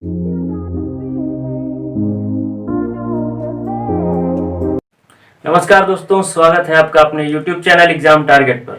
नमस्कार दोस्तों, स्वागत है आपका अपने YouTube चैनल एग्जाम टारगेट पर।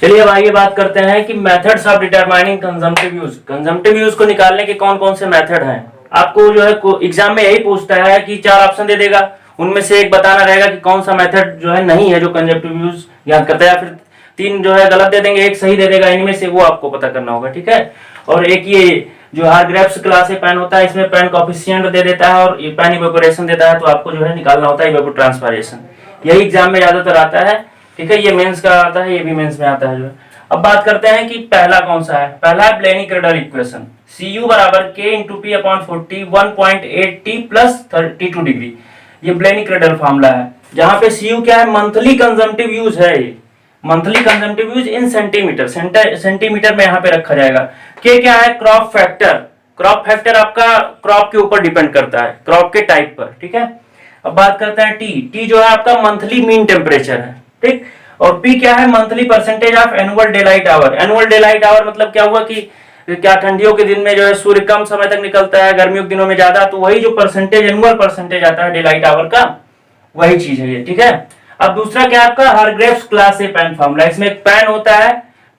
चलिए अब आइए बात करते हैं कि methods of determining consumptive use. Consumptive use को निकालने के कौन कौन से मेथड हैं। आपको जो है एग्जाम में यही पूछता है कि 4 ऑप्शन दे देगा, उनमें से एक बताना रहेगा कि कौन सा मेथड जो है नहीं है जो कंजम्पटिव यूज याद करता है, या फिर 3 जो है गलत दे देंगे, एक सही दे देगा, इनमें से वो आपको पता करना होगा। ठीक है। और एक ये जो हारग्रेव्स क्लास है पेन होता है, इसमें पेन कोएफिशिएंट दे देता है और पेन इवेपोरेशन देता है, तो आपको जो है निकालना होता है इवेपोट्रांसपिरेशन। यही एग्जाम में ज्यादातर आता है। ठीक है, ये मेंस का आता है, ये भी मेंस में आता है जो है। अब बात करते हैं कि पहला कौन सा है। पहला है ब्लेनी-क्रेडल इक्वेशन, Cu बराबर K × P/40 1.8T plus 32 degree. ये ब्लेनी-क्रेडल फार्मूला है, जहां पे Cu क्या है, मंथली कंजम्पटिव यूज है। Monthly consumptive use in centimetre, centimetre में यहाँ पे रखा जाएगा। K क्या है, क्रॉप फैक्टर। क्रॉप फैक्टर आपका क्रॉप के ऊपर डिपेंड करता है, क्रॉप के टाइप पर। ठीक है। अब बात करते हैं टी जो है आपका मंथली मीन टेम्परेचर है। ठीक। और पी क्या है, monthly percentage of annual daylight hour. Annual daylight hour मतलब क्या हुआ कि क्या ठंडियों के दिन में जो है सूर्य कम समय तक निकलता है, गर्मियों के दिनों में ज्यादा, तो वही जो परसेंटेज एनुअल परसेंटेज आता है डेलाइट आवर का, वही चीज है ये। ठीक है। अब दूसरा क्या आपका हारग्रेव्स क्लास ए पेन फार्मूला। इसमें एक पेन होता है,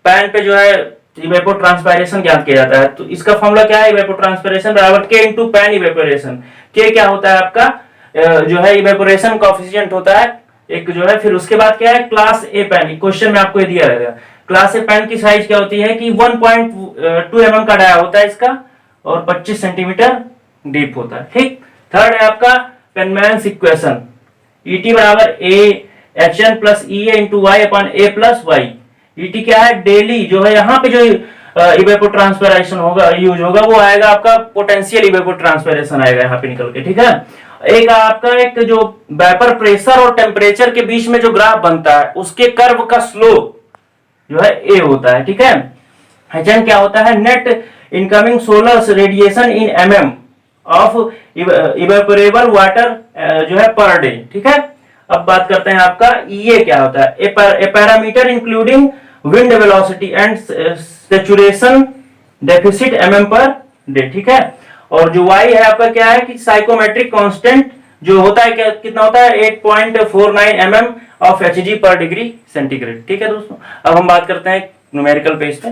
पेन पे जो है इवेपोट्रांसपिरेशन ज्ञात किया जाता है। तो इसका फार्मूला क्या है, इवेपोट्रांसपिरेशन बराबर K × पेन इवेपोरेशन। K क्या होता है आपका जो है इवेपोरेशन कोएफिशिएंट होता है एक जो है। फिर उसके बाद क्या है, क्लास ए पेन। क्वेश्चन में आपको ये दिया रहेगा। क्लास ए पेन की साइज क्या होती है कि 1.2 mm का डाया होता है इसका, और 25 सेंटीमीटर डीप होता है। ठीक। थर्ड है आपका पेनमैन्स इक्वेशन, ET बराबर AHN plus EA × Y/A plus Y। ET क्या है, डेली जो है यहाँ पे जो इवेपोट्रांसपिरेशन होगा यूज होगा, वो आएगा आपका पोटेंशियल इवेपोट्रांसपिरेशन आएगा यहाँ पे निकल के। ठीक है। एक आपका एक जो वेपर प्रेशर और टेम्परेचर के बीच में जो ग्राफ बनता है, उसके कर्व का स्लोप जो है ए होता है। ठीक है। HN क्या होता है, net incoming solar radiation in mm of evaporable water जो है पर डे। ठीक है। अब बात करते हैं आपका EA क्या होता है, a parameter including wind velocity and saturation deficit mm/डे। ठीक है। और जो Y है आपका क्या है कि साइकोमेट्रिक कांस्टेंट जो होता है कितना होता है, 8.49 mm ऑफ Hg/डिग्री सेंटीग्रेड। ठीक है दोस्तों। अब हम बात करते हैं न्यूमेरिकल पेज पे।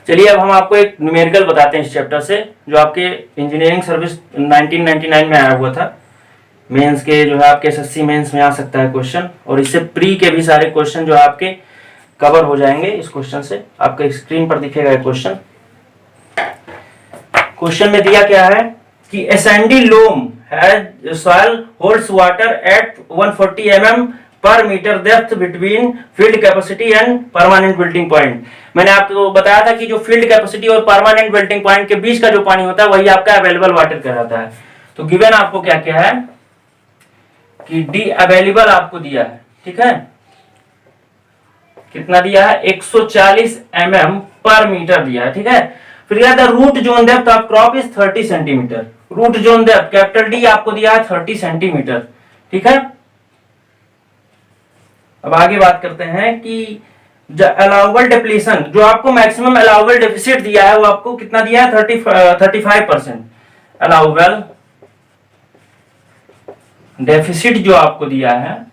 चलिए अब हम आपको एक न्यूमेरिकल बताते हैं इस चैप्टर से, जो आपके इंजीनियरिंग सर्विस 1999 में आया हुआ था। मेंस के जो है आपके SSC मेंस में आ सकता है क्वेश्चन, और इससे प्री के भी सारे क्वेश्चन जो आपके कवर हो जाएंगे इस क्वेश्चन से। आपके स्क्रीन पर दिखेगा क्वेश्चन। क्वेश्चन में दिया क्या है कि a sandy loam has soil holds water at 140 mm per meter depth between field capacity and permanent melting point। मैंने आपको बताया था कि जो फील्ड कैपेसिटी और परमानेंट मेल्टिंग पॉइंट के बीच का जो पानी होता है, वही आपका अवेलेबल वाटर कहलाता है। तो गिवन आपको क्या क्या है कि डी अवेलेबल आपको दिया है। ठीक है। कितना दिया है, 140 mm पर मीटर दिया है। ठीक है। फिर the root zone depth of crop is 30 centimetre. Root zone depth capital D आपको दिया है 30 सेंटीमीटर। ठीक है। अब आगे बात करते हैं कि अलाउबल डिप्लीशन, जो आपको मैक्सिमम अलाउबल डेफिसिट दिया है, वो आपको कितना दिया है, 35%। अलाउबल डेफिसिट जो आपको दिया है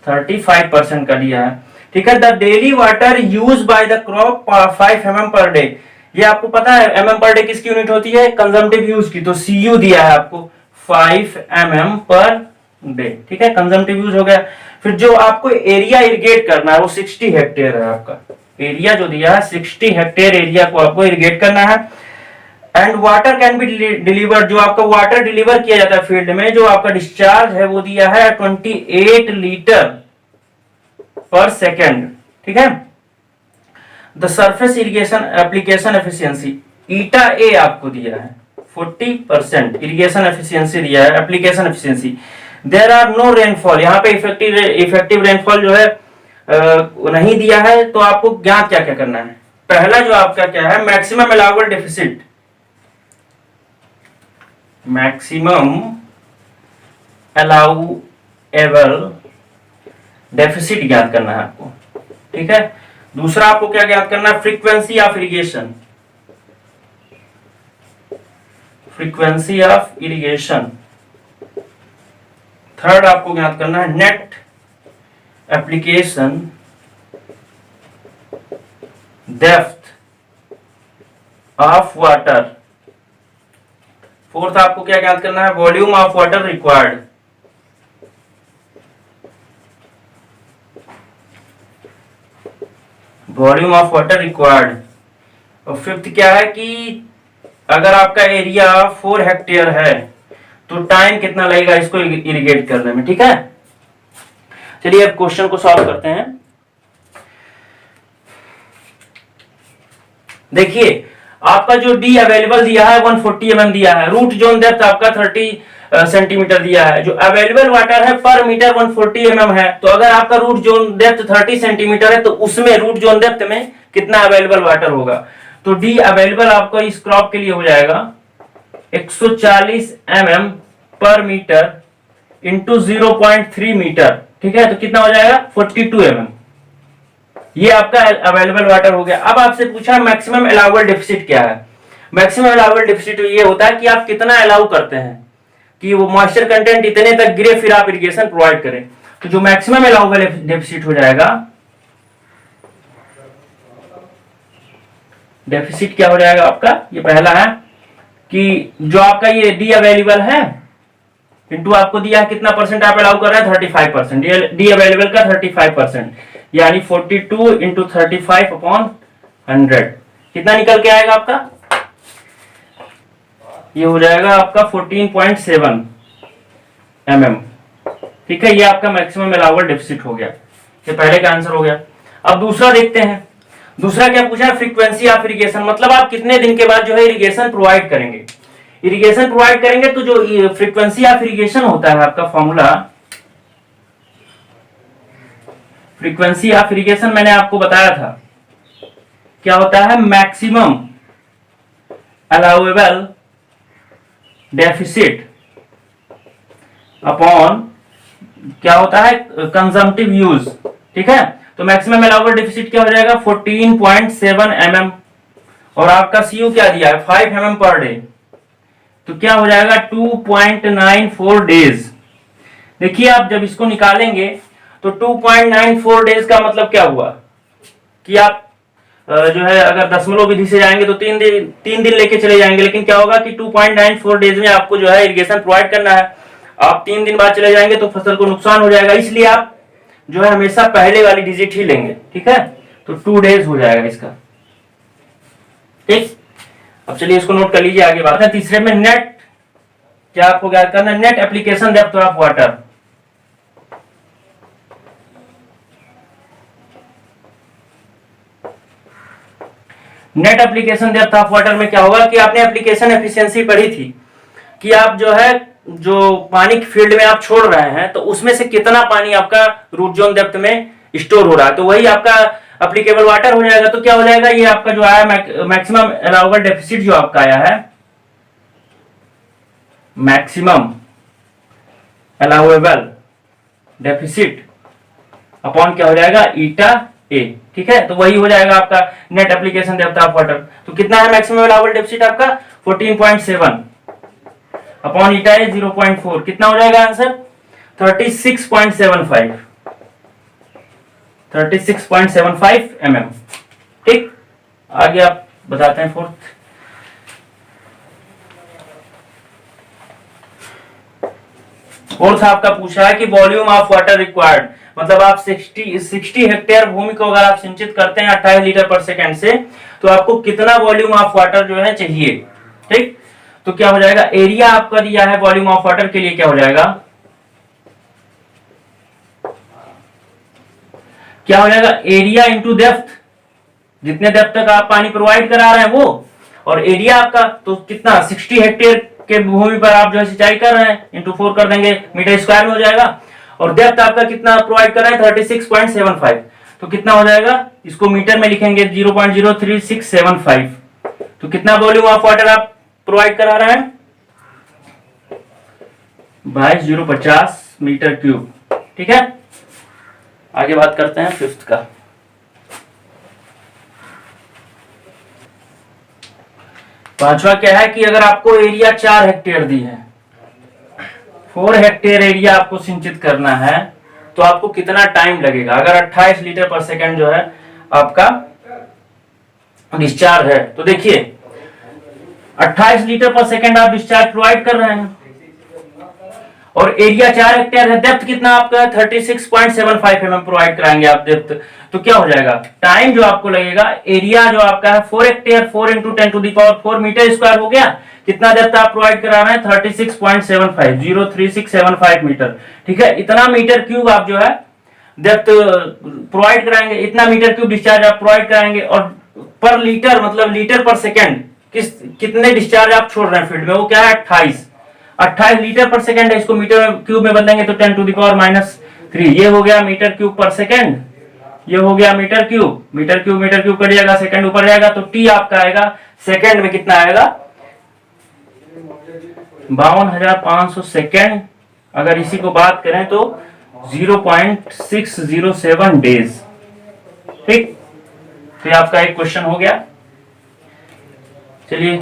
35% का दिया है। ठीक है। The daily water use by the crop 5 mm/डे। ये आपको पता है mm/डे किसकी यूनिट होती है, कंजम्पटिव यूज की। तो Cu दिया है आपको 5 mm/डे। ठीक है, कंजम्पटिव यूज हो गया। फिर जो आपको एरिया इरिगेट करना है वो 60 हेक्टेयर है। आपका एरिया जो दिया है 60 हेक्टेयर एरिया को आपको इरिगेट करना है। And water can be delivered, जो आपका वाटर डिलीवर किया जाता है फील्ड में, जो आपका डिस्चार्ज है वो दिया है 28 लीटर पर सेकेंड। ठीक है। The surface irrigation application efficiency eta A आपको दिया है 40%। इरिगेशन एफिशिएंसी दिया है, application efficiency. There are no rainfall, यहाँ पे इफेक्टिव रेनफॉल जो है नहीं दिया है। तो आपको ज्ञात क्या क्या करना है। पहला जो आपका क्या है, maximum allowable deficit, maximum allowable deficit ज्ञात करना है आपको। ठीक है। दूसरा आपको क्या ज्ञात करना है, frequency of irrigation, frequency of irrigation. Third आपको ज्ञात करना है net application depth of water. Fourth आपको क्या ज्ञात करना है, volume of water required. Volume of water required. और फिफ्थ क्या है कि अगर आपका एरिया 4 हेक्टेयर है तो टाइम कितना लगेगा इसको इरिगेट करने में। ठीक है, चलिए अब क्वेश्चन को सॉल्व करते हैं। देखिए आपका जो डी अवेलेबल दिया है 140 mm दिया है, रूट जोन डेप्थ आपका 30 सेंटीमीटर दिया है, जो अवेलेबल वाटर है पर मीटर 140 mm है। तो अगर आपका रूट जोन डेप्थ 30 सेंटीमीटर है तो उसमें रूट जोन डेप्थ में कितना अवेलेबल वाटर होगा। तो डी अवेलेबल आपको इस क्रॉप के लिए हो जाएगा 140 mm पर मीटर इंटू 0.3 मीटर। ठीक है, तो कितना हो जाएगा 42 mm। ये आपका अवेलेबल वाटर हो गया। अब आपसे पूछा मैक्सिमम अलाउबल डेफिसिट क्या है। मैक्सिमम अलाउबल डेफिसिट ये होता है कि आप कितना अलाउ करते हैं कि वो मॉइस्चर कंटेंट इतने तक गिरे फिर आप इरिगेशन प्रोवाइड करें। तो जो मैक्सिमम अलाउबल डेफिसिट हो जाएगा, डेफिसिट क्या हो जाएगा आपका, ये पहला है कि जो आपका ये डी अवेलेबल है इंटू आपको दिया है कितना परसेंट आप अलाउ कर रहे हैं 35%, डी अवेलेबल का 35%, यानी 42 इंटू 35 अपॉन 100 कितना निकल के आएगा आपका, ये हो जाएगा आपका 14.7 mm। ठीक है, ये आपका मैक्सिमम अलाउबल डेफिसिट हो गया। ये पहले का आंसर हो गया। अब दूसरा देखते हैं। दूसरा क्या पूछा है, फ्रीक्वेंसी ऑफ इरिगेशन, मतलब आप कितने दिन के बाद जो है इरिगेशन प्रोवाइड करेंगे। इरिगेशन प्रोवाइड करेंगे तो जो फ्रीक्वेंसी ऑफ इरिगेशन होता है आपका फॉर्मूला, फ्रीक्वेंसी ऑफ इरिगेशन मैंने आपको बताया था क्या होता है, मैक्सिमम अलाउएबल डेफिसिट अपॉन क्या होता है कंजम्पटिव यूज। ठीक है, तो मैक्सिमम अलाउबल डेफिसिट क्या हो जाएगा 14.7 mm और आपका सीयू क्या दिया है 5 mm पर डे, तो क्या हो जाएगा 2.94 डेज। देखिए आप जब इसको निकालेंगे तो 2.94 डेज का मतलब क्या हुआ कि आप जो है अगर दशमलव विधि से जाएंगे तो 3 दिन लेके चले जाएंगे, लेकिन क्या होगा कि 2.94 डेज में आपको जो है इरिगेशन प्रोवाइड करना है। आप 3 दिन बाद चले जाएंगे तो फसल को नुकसान हो जाएगा, इसलिए आप जो है हमेशा पहले वाली डिजिट ही लेंगे। ठीक है, तो 2 डेज हो जाएगा इसका। ठीक, अब चलिए इसको नोट कर लीजिए, आगे बात है। तीसरे में नेट क्या आपको क्या करना है, net application depth of water. Net application depth of water में क्या होगा कि आपने एप्लीकेशन एफिशिएंसी पढ़ी थी कि आप जो है जो पानी की फील्ड में आप छोड़ रहे हैं तो उसमें से कितना पानी आपका रूट जोन डेप्थ में स्टोर हो रहा है, तो वही आपका एप्लीकेबल वाटर हो जाएगा। तो क्या हो जाएगा, ये आपका जो आया मैक्सिमम अलाउबल डेफिसिट जो आपका आया है, मैक्सिमम अलाउएबल डेफिसिट अपॉन क्या हो जाएगा ईटा ए। ठीक है, तो वही हो जाएगा आपका net application depth of water. तो कितना है मैक्सिमम अलाउबल डेफिसिट आपका 14.7 अपॉन ईटा ए 0.4, कितना हो जाएगा आंसर 36.75 mm। ठीक, आगे आप बताते हैं फोर्थ आपका पूछा है कि वॉल्यूम ऑफ वाटर रिक्वायर्ड, मतलब आप 60 हेक्टेयर भूमि को अगर आप सिंचित करते हैं 28 लीटर पर सेकेंड से तो आपको कितना वॉल्यूम ऑफ वाटर जो है चाहिए। ठीक, तो क्या हो जाएगा, एरिया आपका दिया है वॉल्यूम ऑफ वाटर के लिए क्या हो जाएगा, क्या हो जाएगा एरिया इंटू डेप्थ, जितने डेप्थ तक आप पानी प्रोवाइड करा रहे हैं वो, और एरिया आपका तो कितना 60 हेक्टेयर के भूमि पर आप जो है सिंचाई कर रहे हैं इंटू 4 कर देंगे, मीटर स्क्वायर में हो जाएगा। और डेप्थ आपका कितना प्रोवाइड कर रहे हैं 36.75, तो कितना हो जाएगा, इसको मीटर में लिखेंगे 0.03675, तो कितना वॉल्यूम ऑफ वाटर आप प्रोवाइड करा रहे हैं 22,050 मीटर क्यूब। ठीक है, आगे बात करते हैं फिफ्थ का। पांचवा क्या है कि अगर आपको एरिया 4 हेक्टेयर दी है, 4 हेक्टेयर एरिया आपको सिंचित करना है, तो आपको कितना टाइम लगेगा। अगर 28 लीटर पर सेकेंड जो है आपका डिस्चार्ज है, तो देखिए 28 लीटर पर सेकेंड आप डिस्चार्ज प्रोवाइड कर रहे हैं और एरिया 4 हेक्टेयर है, डेप्थ कितना आपका है 36.75 mm प्रोवाइड कराएंगे आप डेप्थ, तो क्या हो जाएगा टाइम जो आपको लगेगा, एरिया जो आपका है 4 हेक्टेयर 4 × 10⁴ मीटर स्क्वायर हो गया, कितना डेप्थ आप प्रोवाइड करा रहे हैं 36.75 03675 मीटर, ठीक है। इतना मीटर क्यूब आप जो है डेप्थ प्रोवाइड कराएंगे, इतना मीटर क्यूब डिस्चार्ज आप प्रोवाइड कराएंगे और पर लीटर मतलब लीटर पर सेकेंड कितने डिस्चार्ज आप छोड़ रहे हैं फील्ड में, वो क्या है 28 लीटर पर सेकेंड है, इसको मीटर क्यूब में बदलेंगे तो 10⁻³ ये हो गया मीटर क्यूब पर सेकेंड, ये हो गया मीटर क्यूब कट जाएगा, सेकंड ऊपर जाएगा तो टी आपका आएगा सेकंड में कितना आएगा 52,500 सेकंड। अगर इसी को बात करें तो 0.607 डेज, ठीक। तो ये आपका एक क्वेश्चन हो गया। चलिए